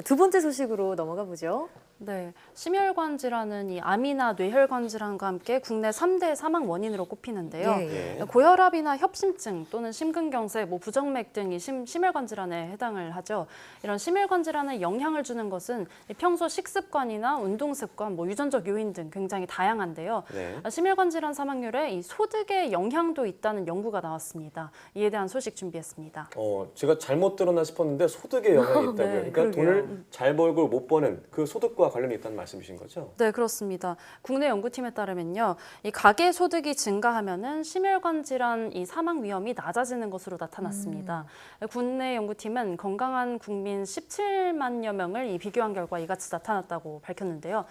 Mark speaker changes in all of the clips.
Speaker 1: 두 번째 소식으로 넘어가 보죠.
Speaker 2: 네, 심혈관 질환은 이 암이나 뇌혈관 질환과 함께 국내 3대 사망 원인으로 꼽히는데요.
Speaker 1: 예,
Speaker 3: 예.
Speaker 2: 고혈압이나 협심증 또는 심근경색, 부정맥 등이 심혈관 질환에 해당을 하죠. 이런 심혈관 질환에 영향을 주는 것은 평소 식습관이나 운동 습관, 유전적 요인 등 굉장히 다양한데요.
Speaker 3: 네.
Speaker 2: 심혈관 질환 사망률에 이 소득의 영향도 있다는 연구가 나왔습니다. 이에 대한 소식 준비했습니다.
Speaker 3: 제가 잘못 들었나 싶었는데 소득에 영향이 있다고요.
Speaker 2: 네,
Speaker 3: 그러니까
Speaker 1: 그러게요.
Speaker 3: 돈을 잘 벌고 못 버는 그 소득과 관련이 있다는 말씀이신 거죠?
Speaker 2: 네, 그렇습니다. 국내 연구팀에 따르면요, 이 가계 소득이 증가하면은 심혈관 질환 이 사망 위험이 낮아지는 것으로 나타났습니다. 국내 연구팀은 건강한 국민 17만여 명을 비교한 결과 이같이 나타났다고 밝혔는데요.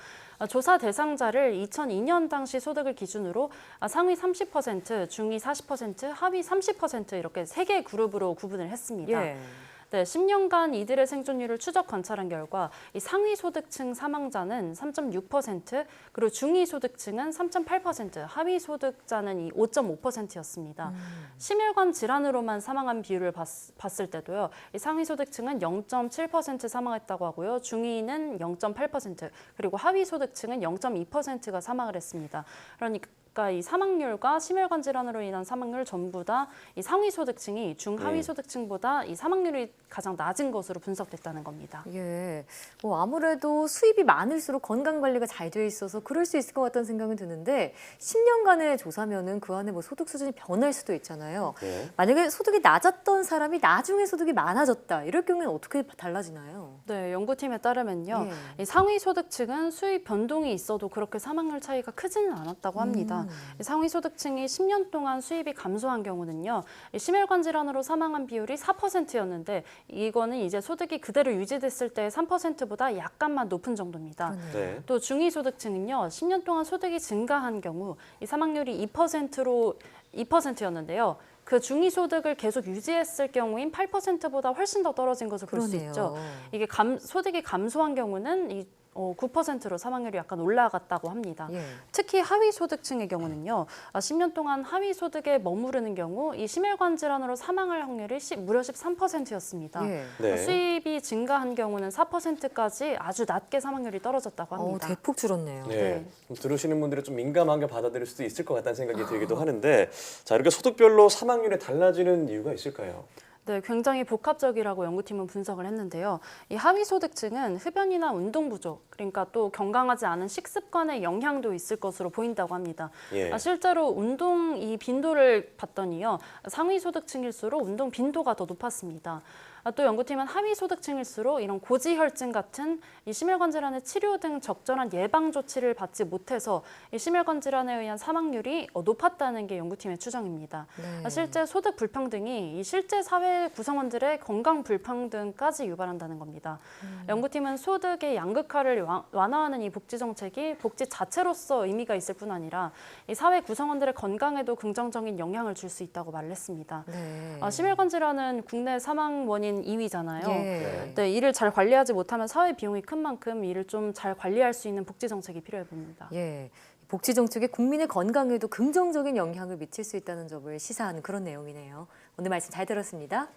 Speaker 2: 조사 대상자를 2002년 당시 소득을 기준으로 상위 30%, 중위 40%, 하위 30% 이렇게 세 개의 그룹으로 구분을 했습니다.
Speaker 1: 예.
Speaker 2: 네, 10년간 이들의 생존율을 추적 관찰한 결과 이 상위 소득층 사망자는 3.6%, 그리고 중위 소득층은 3.8%, 하위 소득자는 이 5.5%였습니다. 심혈관 질환으로만 사망한 비율을 봤을 때도요, 이 상위 소득층은 0.7% 사망했다고 하고요, 중위는 0.8%, 그리고 하위 소득층은 0.2%가 사망을 했습니다. 그러니까 이 사망률과 심혈관 질환으로 인한 사망률 전부 다 이 상위 소득층이 중하위 소득층보다 이 사망률이 가장 낮은 것으로 분석됐다는 겁니다.
Speaker 1: 예. 아무래도 수입이 많을수록 건강 관리가 잘 돼 있어서 그럴 수 있을 것 같다는 생각은 드는데 10년간의 조사면은 그 안에 소득 수준이 변할 수도 있잖아요.
Speaker 3: 네.
Speaker 1: 만약에 소득이 낮았던 사람이 나중에 소득이 많아졌다. 이럴 경우에는 어떻게 달라지나요?
Speaker 2: 네, 연구팀에 따르면요.
Speaker 1: 예.
Speaker 2: 이 상위 소득층은 수입 변동이 있어도 그렇게 사망률 차이가 크지는 않았다고 합니다. 이 상위 소득층이 10년 동안 수입이 감소한 경우는요. 이 심혈관 질환으로 사망한 비율이 4%였는데 이거는 이제 소득이 그대로 유지됐을 때 3%보다 약간만 높은 정도입니다.
Speaker 3: 네.
Speaker 2: 또 중위 소득층은요. 10년 동안 소득이 증가한 경우 이 사망률이 2%였는데요. 그 중위 소득을 계속 유지했을 경우인 8%보다 훨씬 더 떨어진 것을 볼 수
Speaker 1: 그러네요.
Speaker 2: 있죠. 이게 소득이 감소한 경우는 9%로 사망률이 약간 올라갔다고 합니다.
Speaker 1: 예.
Speaker 2: 특히 하위 소득층의 경우는요. 10년 동안 하위 소득에 머무르는 경우 이 심혈관 질환으로 사망할 확률이 무려 13%였습니다.
Speaker 1: 예.
Speaker 3: 네.
Speaker 2: 수입이 증가한 경우는 4%까지 아주 낮게 사망률이 떨어졌다고 합니다.
Speaker 1: 대폭 줄었네요.
Speaker 3: 네. 들으시는 분들이 좀 민감하게 받아들일 수도 있을 것 같다는 생각이 들기도 하는데, 자, 이렇게 소득별로 사망률이 달라지는 이유가 있을까요?
Speaker 2: 네, 굉장히 복합적이라고 연구팀은 분석을 했는데요. 이 하위 소득층은 흡연이나 운동 부족, 그러니까 또 건강하지 않은 식습관의 영향도 있을 것으로 보인다고 합니다.
Speaker 3: 예.
Speaker 2: 실제로 운동 이 빈도를 봤더니요. 상위 소득층일수록 운동 빈도가 더 높았습니다. 또 연구팀은 하위 소득층일수록 이런 고지혈증 같은 이 심혈관 질환의 치료 등 적절한 예방 조치를 받지 못해서 이 심혈관 질환에 의한 사망률이 높았다는 게 연구팀의 추정입니다.
Speaker 1: 네.
Speaker 2: 실제 소득 불평등이 이 실제 사회 구성원들의 건강 불평등까지 유발한다는 겁니다. 연구팀은 소득의 양극화를 완화하는 이 복지 정책이 복지 자체로서 의미가 있을 뿐 아니라 이 사회 구성원들의 건강에도 긍정적인 영향을 줄 수 있다고 말했습니다.
Speaker 1: 네.
Speaker 2: 심혈관 질환은 국내 사망 원인 2위잖아요.
Speaker 1: 예.
Speaker 2: 네, 이를 잘 관리하지 못하면 사회 비용이 큰 만큼 이를 좀 잘 관리할 수 있는 복지 정책이 필요해 보입니다.
Speaker 1: 예. 복지 정책이 국민의 건강에도 긍정적인 영향을 미칠 수 있다는 점을 시사하는 그런 내용이네요. 오늘 말씀 잘 들었습니다.